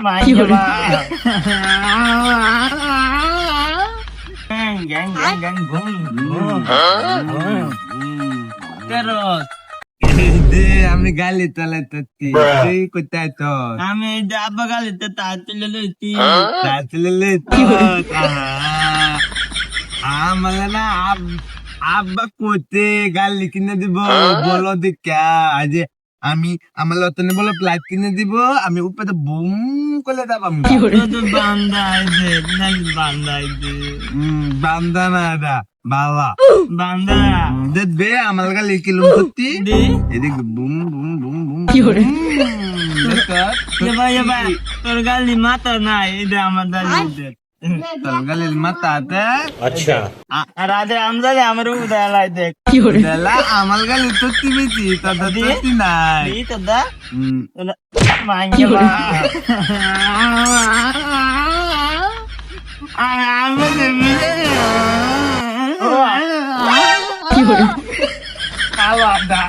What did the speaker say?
মাইকে বা gang gang gang gang ঘুম কেরস দে আমি গালি চালাইতেছি তুই কোথায় তো আমি আব্বা গালিতে তার তুলে লইছি আমার না আব্বা কোতে গালি কিনে দিব বলো দেখা আজ আমি আমার লতনে বলে প্লাট কিনে দিব আমি উপরে বুম করে দাবাম বান্দাই দে বান্দাই দে বান্দা না দা বাবা বান্দা দে আমার গালি কিলুম সত্যি দে এদিক বুম বুম বুম বুম ভাই তোর গালি মাথা নাই এটা আমার দালি দে তোর গালির মাথাতে রাধে আমদালে আমার উদয় লাই দেখ দেলা আমার গালি সত্যি বেশি তোদের সত্যি নাই দি তোদা মাইকে বা আমি খাওয়া দা